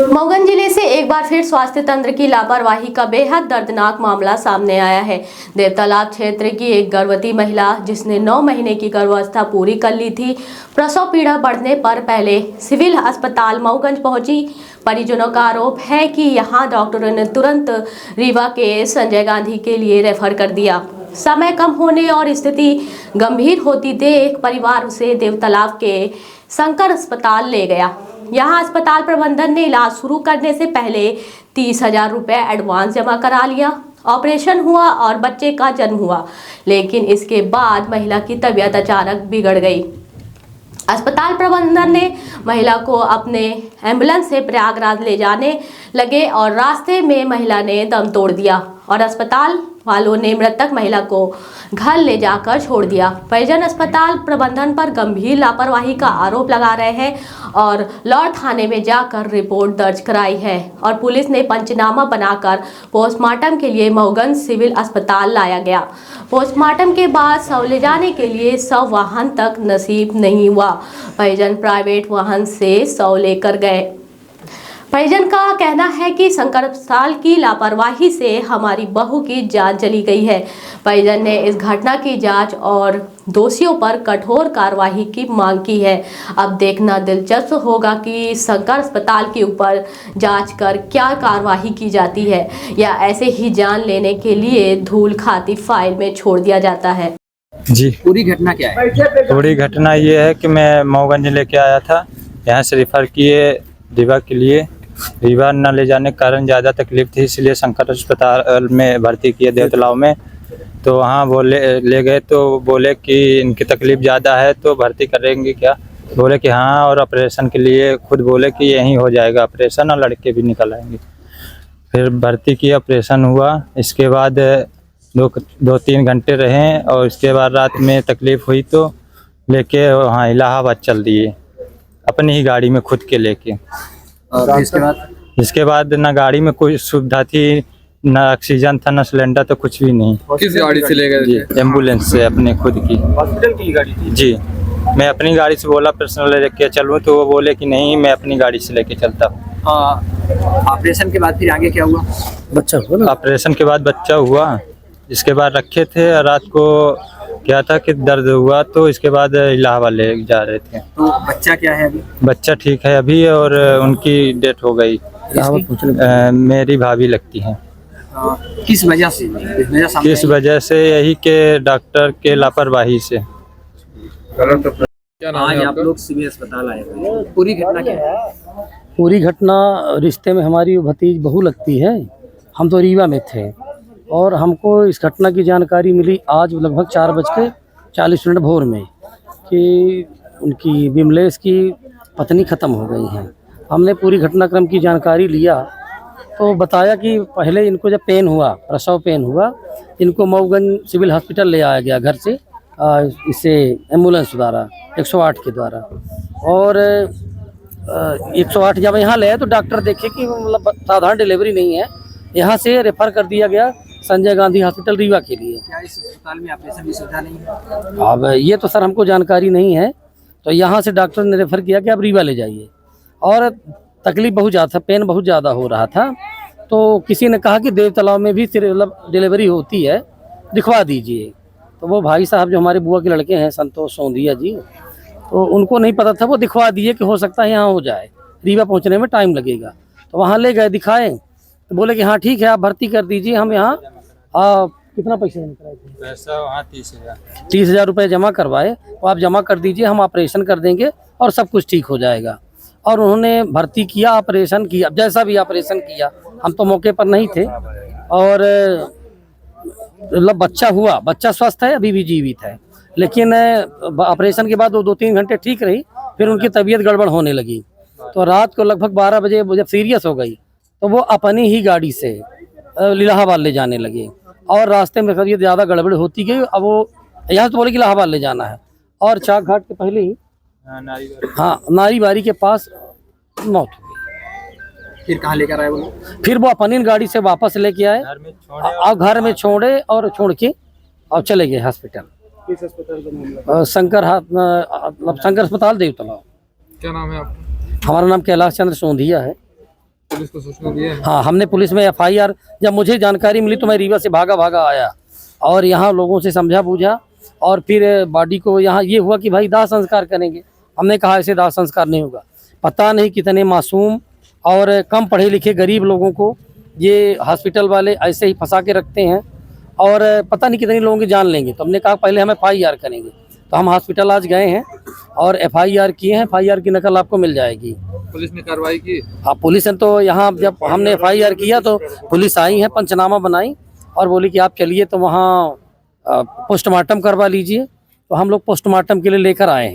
मऊगंज जिले से एक बार फिर स्वास्थ्य तंत्र की लापरवाही का बेहद दर्दनाक मामला सामने आया है। देवतालाब क्षेत्र की एक गर्भवती महिला जिसने 9 महीने की गर्भावस्था पूरी कर ली थी, प्रसव पीड़ा बढ़ने पर पहले सिविल अस्पताल मऊगंज पहुंची। परिजनों का आरोप है कि यहां डॉक्टरों ने तुरंत रीवा के संजय गांधी के लिए रेफर कर दिया। समय कम होने और स्थिति गंभीर होती देख परिवार उसे देवतालाब के शंकर अस्पताल ले गया। यहाँ अस्पताल प्रबंधन ने इलाज शुरू करने से पहले 30,000 रुपये एडवांस जमा करा लिया। ऑपरेशन हुआ और बच्चे का जन्म हुआ, लेकिन इसके बाद महिला की तबीयत अचानक बिगड़ गई। अस्पताल प्रबंधन ने महिला को अपने एम्बुलेंस से प्रयागराज ले जाने लगे और रास्ते में महिला ने दम तोड़ दिया और अस्पताल वालों ने मृतक महिला को घर ले जाकर छोड़ दिया। परिजन अस्पताल प्रबंधन पर गंभीर लापरवाही का आरोप लगा रहे हैं और लौट थाने में जाकर रिपोर्ट दर्ज कराई है और पुलिस ने पंचनामा बनाकर पोस्टमार्टम के लिए मऊगंज सिविल अस्पताल लाया गया। पोस्टमार्टम के बाद शव ले जाने के लिए शव वाहन तक नसीब नहीं हुआ। परिजन प्राइवेट वाहन से शव लेकर गए। परिजन का कहना है कि शंकर अस्पताल की लापरवाही से हमारी बहू की जान चली गई है। परिजन ने इस घटना की जांच और दोषियों पर कठोर कार्रवाई की मांग की है। अब देखना दिलचस्प होगा कि शंकर अस्पताल के ऊपर जांच कर क्या कार्रवाई की जाती है या ऐसे ही जान लेने के लिए धूल खाती फाइल में छोड़ दिया जाता है। जी, पूरी घटना क्या है? पूरी घटना ये है कि मैं मऊगंज लेके आया था, यहाँ से रेफर किए रीवा के लिए। रीवा न ले जाने के कारण ज़्यादा तकलीफ थी, इसलिए शंकर अस्पताल में भर्ती किए देवतालाव में। तो वहाँ ले गए तो बोले कि इनकी तकलीफ ज़्यादा है तो भर्ती करेंगे क्या? बोले कि हाँ, और ऑपरेशन के लिए खुद बोले कि यहीं हो जाएगा ऑपरेशन और लड़के भी निकल आएंगे। फिर भर्ती किया, ऑपरेशन हुआ। इसके बाद 2-3 घंटे रहे और इसके बाद रात में तकलीफ हुई तो लेके वहाँ इलाहाबाद चल दिए अपनी ही गाड़ी में खुद के लेके। इसके बाद ना गाड़ी में कोई सुविधा थी, ना ऑक्सीजन था, ना सिलेंडर, तो कुछ भी नहीं। किस गाड़ी से ले गए? जी, एम्बुलेंस से, अपने खुद की हॉस्पिटल की गाड़ी थी? जी, मैं अपनी गाड़ी से बोला पर्सनल लेके चलूँ तो वो बोले कि नहीं, मैं अपनी गाड़ी से लेके चलता हूँ। ऑपरेशन के बाद फिर आगे क्या हुआ? बच्चा हुआ ना? ऑपरेशन के बाद बच्चा हुआ। इसके बाद रखे थे, रात को क्या था कि दर्द हुआ तो इसके बाद इलाहाबाद ले जा रहे थे। तो बच्चा क्या है अभी? बच्चा ठीक है अभी और उनकी डेथ हो गई। मेरी भाभी लगती हैं। किस वजह से? किस वजह से? यही के डॉक्टर के लापरवाही से। आज आप लोग सिविल अस्पताल आए हैं, पूरी घटना क्या है? पूरी घटना रिश्ते में हमारी भतीज बहू लगती है। हम तो रीवा में थे और हमको इस घटना की जानकारी मिली आज लगभग 4:40 भोर में कि उनकी विमलेश की पत्नी ख़त्म हो गई हैं। हमने पूरी घटनाक्रम की जानकारी लिया तो बताया कि पहले इनको जब पेन हुआ, प्रसव पेन हुआ, इनको मऊगंज सिविल हॉस्पिटल ले आया गया घर से, इससे एम्बुलेंस द्वारा 108 के द्वारा। और 108 जब यहाँ ले आए तो डॉक्टर देखे कि मतलब साधारण डिलीवरी नहीं है, यहाँ से रेफर कर दिया गया संजय गांधी हॉस्पिटल रीवा के लिए। क्या इस अस्पताल में ऑपरेशन की सुविधा नहीं है? अब ये तो सर हमको जानकारी नहीं है, तो यहाँ से डॉक्टर ने रेफर किया कि आप रीवा ले जाइए। और तकलीफ बहुत ज़्यादा, पेन बहुत ज़्यादा हो रहा था, तो किसी ने कहा कि देवतालाव में भी मतलब डिलीवरी होती है, दिखवा दीजिए। तो वो भाई साहब जो हमारे बुआ के लड़के हैं, संतोष सोंधिया जी, तो उनको नहीं पता था, वो दिखवा दिए कि हो सकता है यहाँ हो जाए, रीवा पहुँचने में टाइम लगेगा। तो वहाँ ले गए, दिखाए तो बोले कि हाँ ठीक है, आप भर्ती कर दीजिए। हम यहाँ कितना पैसे जमा कराए थे? पैसा वहाँ 30,000 रुपये जमा करवाए। तो आप जमा कर दीजिए, हम ऑपरेशन कर देंगे और सब कुछ ठीक हो जाएगा। और उन्होंने भर्ती किया, ऑपरेशन किया। जैसा भी ऑपरेशन किया, हम तो मौके पर नहीं थे। और मतलब बच्चा हुआ, बच्चा स्वस्थ है, अभी भी जीवित है, लेकिन ऑपरेशन के बाद वो 2-3 घंटे ठीक रही, फिर उनकी तबीयत गड़बड़ होने लगी। तो रात को लगभग 12 बजे जब सीरियस हो गई तो वो अपनी ही गाड़ी से इलाहाबाद ले जाने लगे और रास्ते में तबीयत ज़्यादा गड़बड़ होती गई। अब वो यहाँ तो बोले कि इलाहाबाद ले जाना है और चाक घाट के पहले ही नारीबारी के पास मौत हो गई। फिर कहाँ लेकर आए वो? फिर वो अपनी गाड़ी से वापस लेके आए और घर में छोड़े और छोड़ के और चले गए हॉस्पिटल। किस अस्पताल का मामला? शंकर अस्पताल देवतालाव। क्या नाम है आपका? हमारा नाम कैलाश चंद्र सोंधिया है। पुलिस को सूचना दी है? हाँ, हमने पुलिस में FIR, जब मुझे जानकारी मिली तो मैं रीवा से भागा आया और यहाँ लोगों से समझा बूझा और फिर बॉडी को यहाँ ये हुआ कि भाई दाह संस्कार करेंगे। हमने कहा ऐसे दाह संस्कार नहीं होगा। पता नहीं कितने मासूम और कम पढ़े लिखे गरीब लोगों को ये हॉस्पिटल वाले ऐसे ही फंसा के रखते हैं और पता नहीं कितने लोगों की जान लेंगे। तो हमने कहा पहले हम FIR करेंगे। तो हम हॉस्पिटल आज गए हैं और FIR किए हैं। FIR की नकल आपको मिल जाएगी। पुलिस ने कार्रवाई की? हाँ, पुलिस ने तो यहाँ जब हमने FIR किया तो पुलिस आई है, पंचनामा बनाई और बोली कि आप चलिए तो वहाँ पोस्टमार्टम करवा लीजिए। तो हम लोग पोस्टमार्टम के लिए लेकर आए हैं।